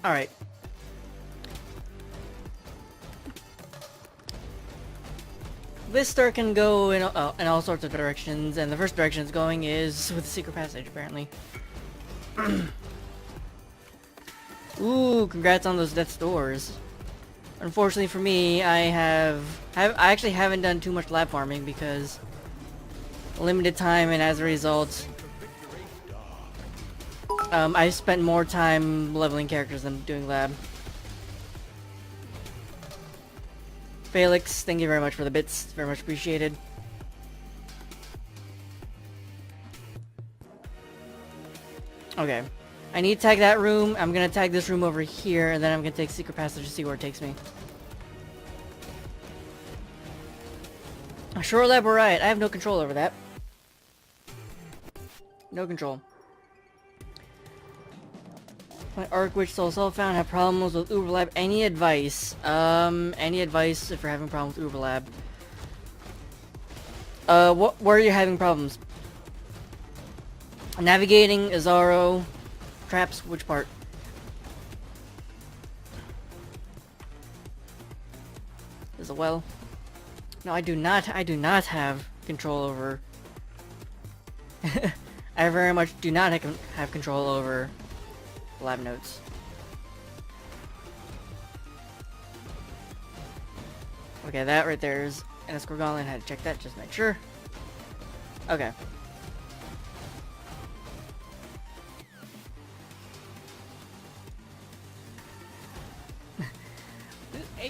Alright. This star can go in all sorts of directions, and the first direction it's going is with the secret passage, apparently. Ooh, congrats on those death's doors. Unfortunately for me, I actually haven't done too much lab farming because limited time, and as a result, I spent more time leveling characters than doing lab. Felix, thank you very much for the bits. Very much appreciated. Okay. I need to tag that room. I'm gonna tag this room over here, and then I'm gonna take secret passage to see where it takes me. Shore lab, we're right. I have no control over that. No control. My Arc-Witch Soul found have problems with Uberlab. Any advice? Any advice if you're having problems with Uberlab? Where are you having problems? Navigating, Azaro, traps, which part? Is it well? No, I do not have control over... I very much do not have control over lab notes. Okay, that right there is an escort gauntlet. I had to check that just to make sure. Okay.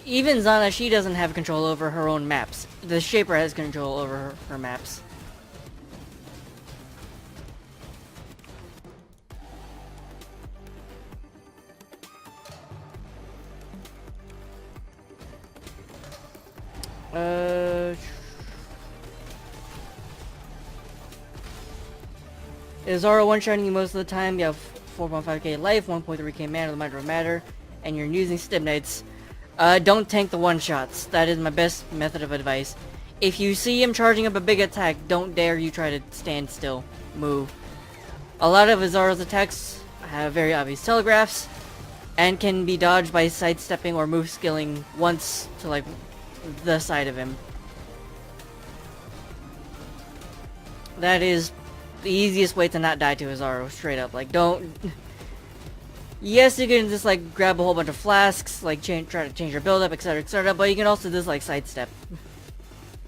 Even Zana, she doesn't have control over her own maps. The Shaper has control over her maps. Is Zara one-shotting you most of the time? You have 4.5k life, 1.3k mana, the matter of matter, and you're using stim knights. Don't tank the one-shots. That is my best method of advice. If you see him charging up a big attack, don't dare you try to stand still. Move. A lot of Azara's attacks have very obvious telegraphs, and can be dodged by sidestepping or move skilling once to, like, the side of him. That is the easiest way to not die to Azaro, straight up. Like, don't... Yes, you can just, like, grab a whole bunch of flasks, like, try to change your build-up, etc., but you can also just, like, sidestep.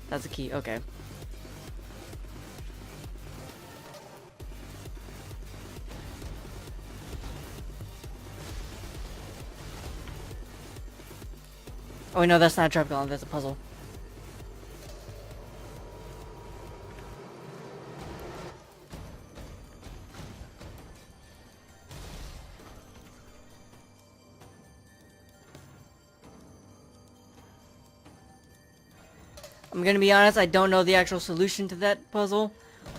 That's the key, okay. Oh, no, that's not a trap gauntlet, that's a puzzle. I'm gonna be honest, I don't know the actual solution to that puzzle.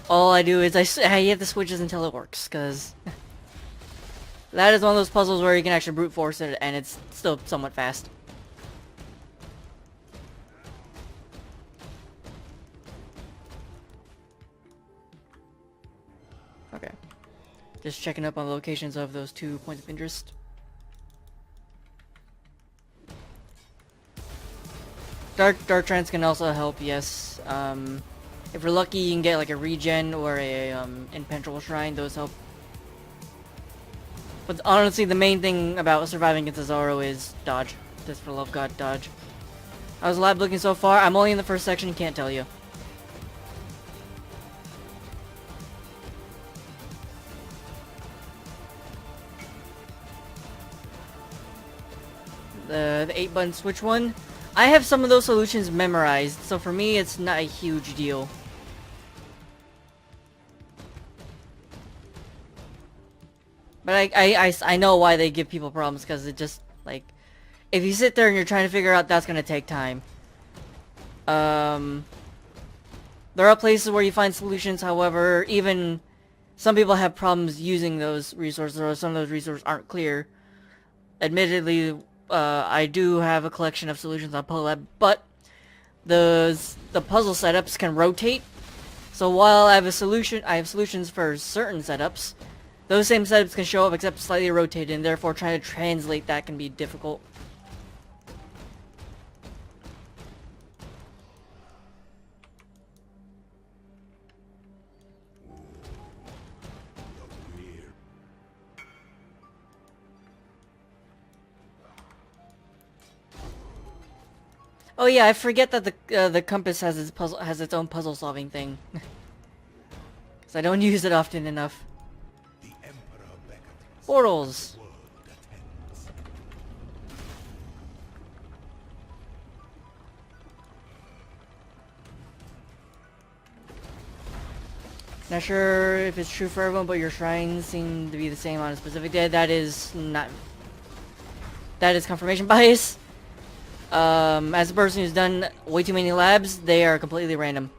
All I do is I hit the switches until it works, because that is one of those puzzles where you can actually brute force it, and it's still somewhat fast. Okay. Just checking up on the locations of those 2 points of interest. Dark Trance can also help, yes. If you're lucky, you can get like a regen or a impenetrable shrine. Those help. But honestly, the main thing about surviving against Azaro is dodge. Just for the love of God, dodge. How's the lab looking so far? I'm only in the first section, can't tell you. The 8-button switch one. I have some of those solutions memorized, so for me it's not a huge deal. But I know why they give people problems, because it just, like, if you sit there and you're trying to figure out, that's gonna take time. There are places where you find solutions, however, even some people have problems using those resources, or some of those resources aren't clear. Admittedly, I do have a collection of solutions on PoElab, but the puzzle setups can rotate. So while I have solutions for certain setups, Those same setups can show up except slightly rotated, and therefore trying to translate that can be difficult. Oh yeah, I forget that the compass has its own puzzle solving thing. Because I don't use it often enough. Portals. Not sure if it's true for everyone, but your shrines seem to be the same on a specific day. That is not. That is confirmation bias. As a person who's done way too many labs, they are completely random.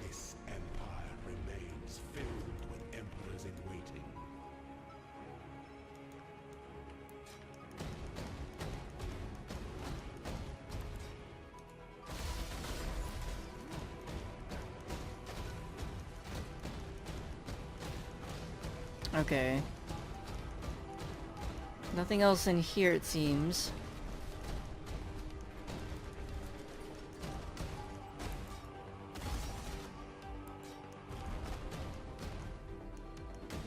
This empire remains filled with emperors in waiting. Okay. Nothing else in here, it seems.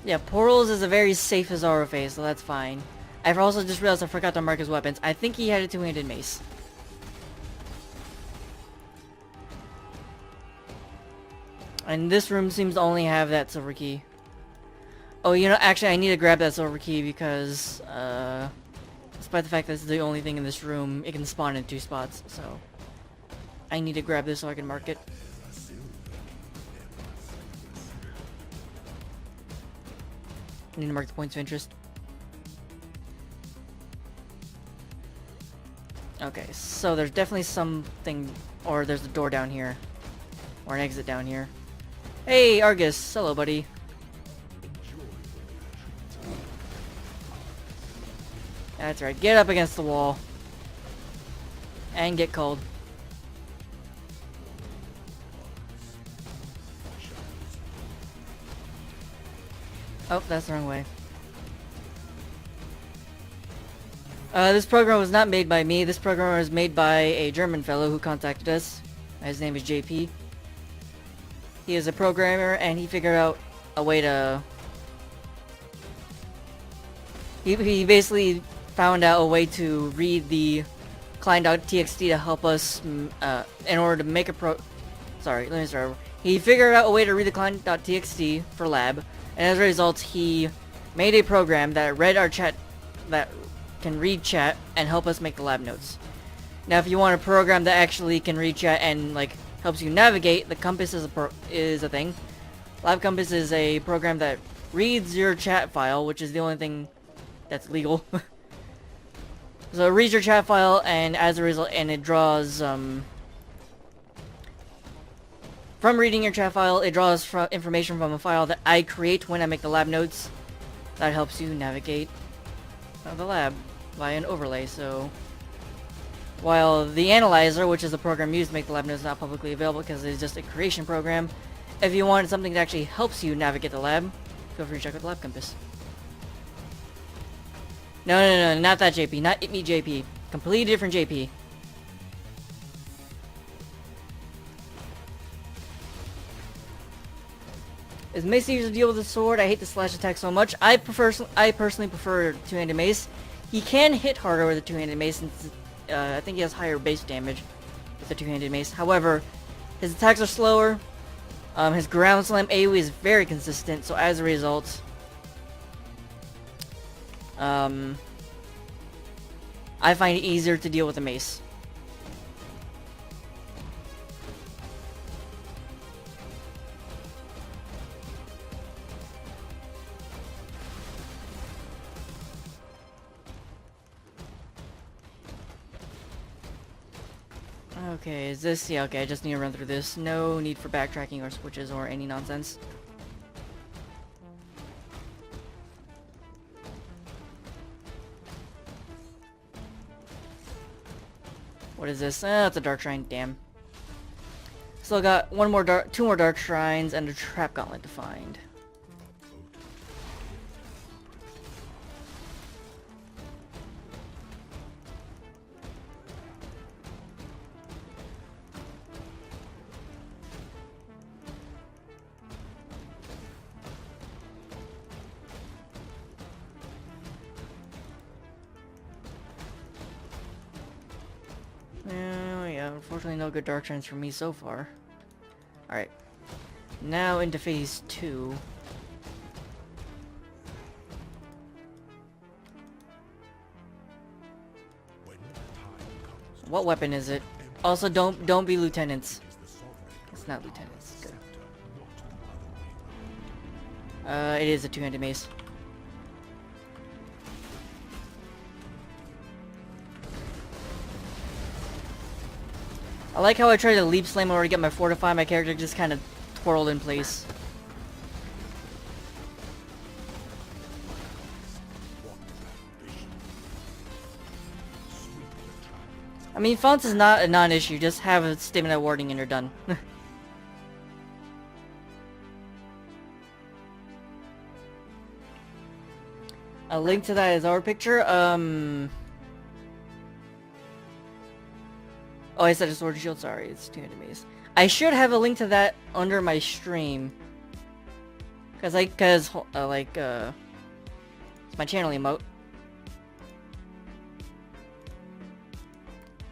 Yeah, portals is a very safe Azaro phase, so that's fine. I've also just realized I forgot to mark his weapons. I think he had a two-handed mace. And this room seems to only have that silver key. Oh, you know, actually I need to grab that silver key because, despite the fact that it's the only thing in this room, it can spawn in 2 spots, so I need to grab this so I can mark it. I need to mark the points of interest. Okay, so there's definitely something, or there's a door down here, or an exit down here. Hey, Argus, hello, buddy. That's right, get up against the wall. And get cold. Oh, that's the wrong way. This program was not made by me. This program was made by a German fellow who contacted us. His name is JP. He is a programmer, and he figured out a way to... He basically found out a way to read the client.txt to help us in order to make a Sorry, let me start over. He figured out a way to read the client.txt for lab, and as a result, he made a program that read our chat, that can read chat and help us make the lab notes. Now, if you want a program that actually can read chat and like helps you navigate, the compass is a thing. Lab Compass is a program that reads your chat file, which is the only thing that's legal. So it reads your chat file, and as a result, and it draws from reading your chat file, it draws information from a file that I create when I make the lab notes. That helps you navigate the lab via an overlay. So while the analyzer, which is the program used to make the lab notes, is not publicly available because it's just a creation program, if you want something that actually helps you navigate the lab, feel free to check out the Lab Compass. No, not that JP, not It Me JP. Completely different JP. Is mace easier to deal with the sword? I hate the slash attack so much. I personally prefer two-handed mace. He can hit harder with a two-handed mace, since I think he has higher base damage with the two-handed mace. However, his attacks are slower. His ground slam AoE is very consistent, so as a result, I find it easier to deal with a mace. Okay, is this... yeah, okay, I just need to run through this. No need for backtracking or switches or any nonsense. What is this? It's a dark shrine, damn. Still got two more dark shrines and a trap gauntlet to find. Unfortunately, no good dark trends for me so far. Alright. Now into phase 2. When the time comes, What weapon is it? Also, don't be lieutenants. is the sovereign It's not lieutenants. Good. scepter, not the other way round. It is a two-handed mace. I like how I tried to leap slam over to get my fortify. My character just kind of twirled in place. What ambition. Sweep the dragons. I mean, fonts is not a non-issue. Just have a stamina warding and you're done. A link to that is our picture. Oh, I said a sword and shield. Sorry, it's two-handed mace. I should have a link to that under my stream. It's my channel emote.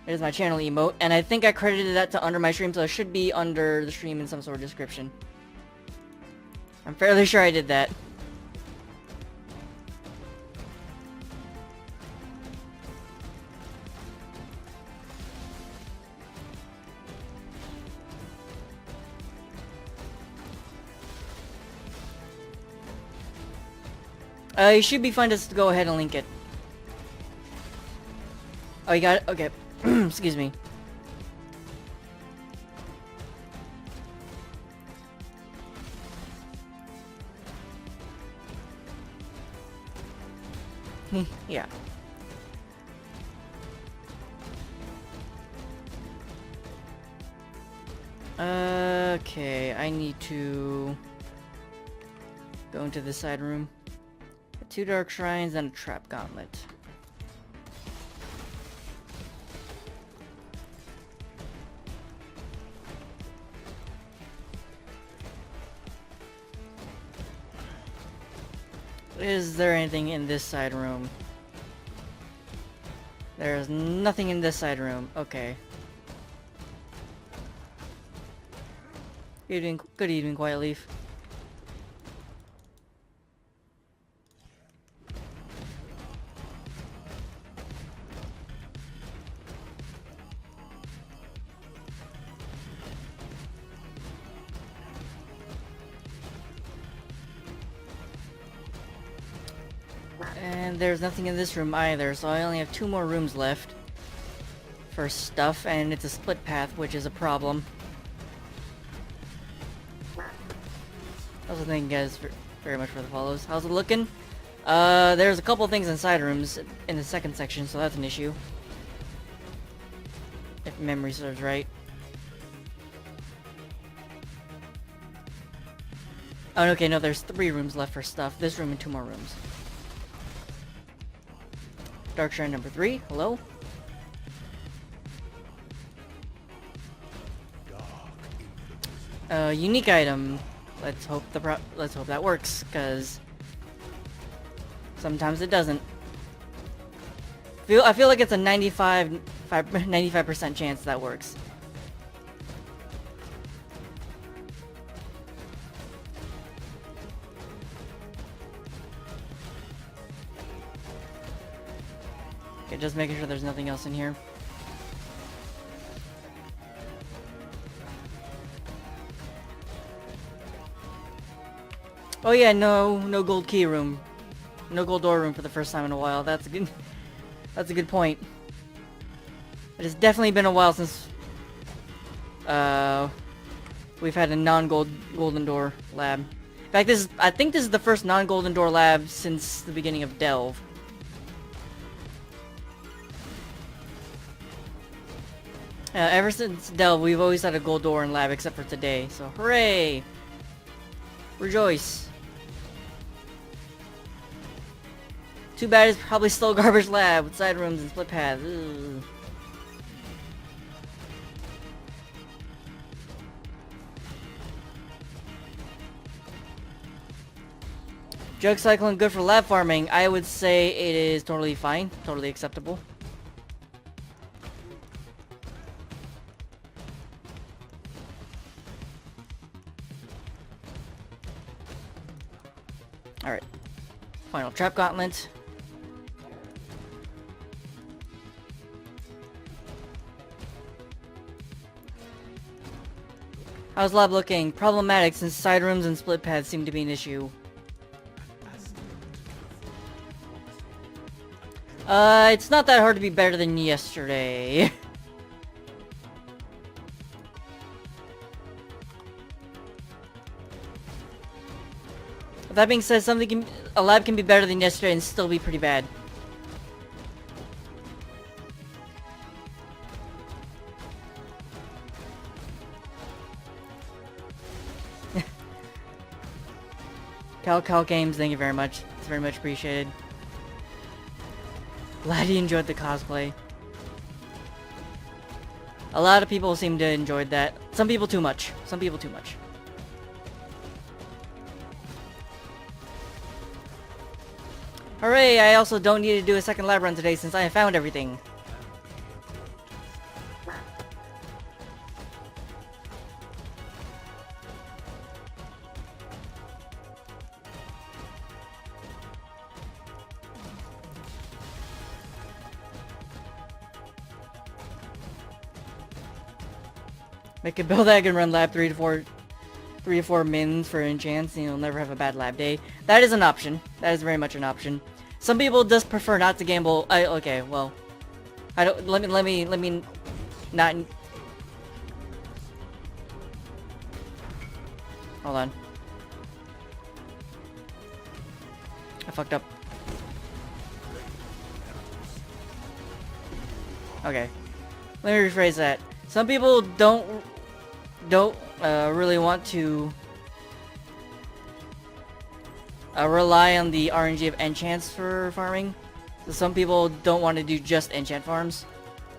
It is my channel emote, and I think I credited that to under my stream, so it should be under the stream in some sort of description. I'm fairly sure I did that. You should be fine to go ahead and link it. Oh, you got it? Okay. Excuse me. Yeah. Okay, I need to go into the side room. 2 dark shrines and a trap gauntlet. Is there anything in this side room? There's nothing in this side room. Okay. Good evening, Quiet Leaf. And there's nothing in this room either, so I only have 2 more rooms left for stuff, and it's a split path, which is a problem. Also, thank you guys very much for the follows. How's it looking? There's a couple things inside rooms in the second section, so that's an issue. If memory serves right. Oh, okay, no, there's 3 rooms left for stuff. This room and 2 more rooms. Dark Shrine number 3, hello? Unique item. Let's hope that works, cause sometimes it doesn't. I feel like it's a 95% chance that works. Okay, just making sure there's nothing else in here. Oh yeah, no gold key room. No gold door room for the first time in a while. That's a good point. It has definitely been a while since we've had a golden door lab. In fact, I think this is the first non-golden door lab since the beginning of Delve. Ever since Delve, we've always had a gold door in lab except for today, so hooray! Rejoice! Too bad it's probably still a garbage lab with side rooms and split paths. Ugh. Jug cycling good for lab farming. I would say it is totally fine, totally acceptable. Final trap gauntlet. How's lab looking? Problematic since side rooms and split paths seem to be an issue. It's not that hard to be better than yesterday. With that being said, a lab can be better than yesterday and still be pretty bad. Cal Games, thank you very much. It's very much appreciated. Glad you enjoyed the cosplay. A lot of people seem to enjoy that. Some people too much. Some people too much. Hooray! I also don't need to do a second lab run today since I have found everything. Make a build that can run lab 3 to 4 mins for enchants, and you'll never have a bad lab day. That is an option. That is very much an option. Some people just prefer not to gamble. Okay, well, I don't. Let me not. Hold on. I fucked up. Okay. Let me rephrase that. Some people don't really want to rely on the RNG of enchants for farming. So some people don't want to do just enchant farms.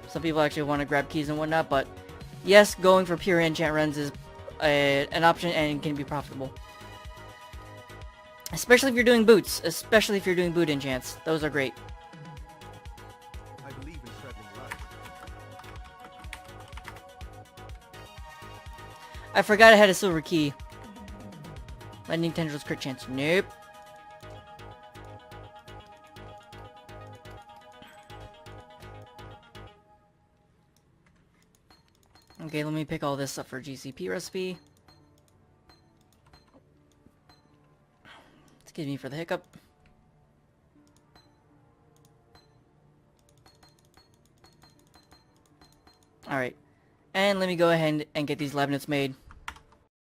Some people actually want to grab keys and whatnot, but yes, going for pure enchant runs is an option and can be profitable. Especially if you're doing boots. Especially if you're doing boot enchants. Those are great. I believe in treading light. I forgot I had a silver key. Lightning tendrils crit chance. Nope. Okay, let me pick all this up for GCP recipe. Excuse me for the hiccup. Alright. And let me go ahead and get these labnets made.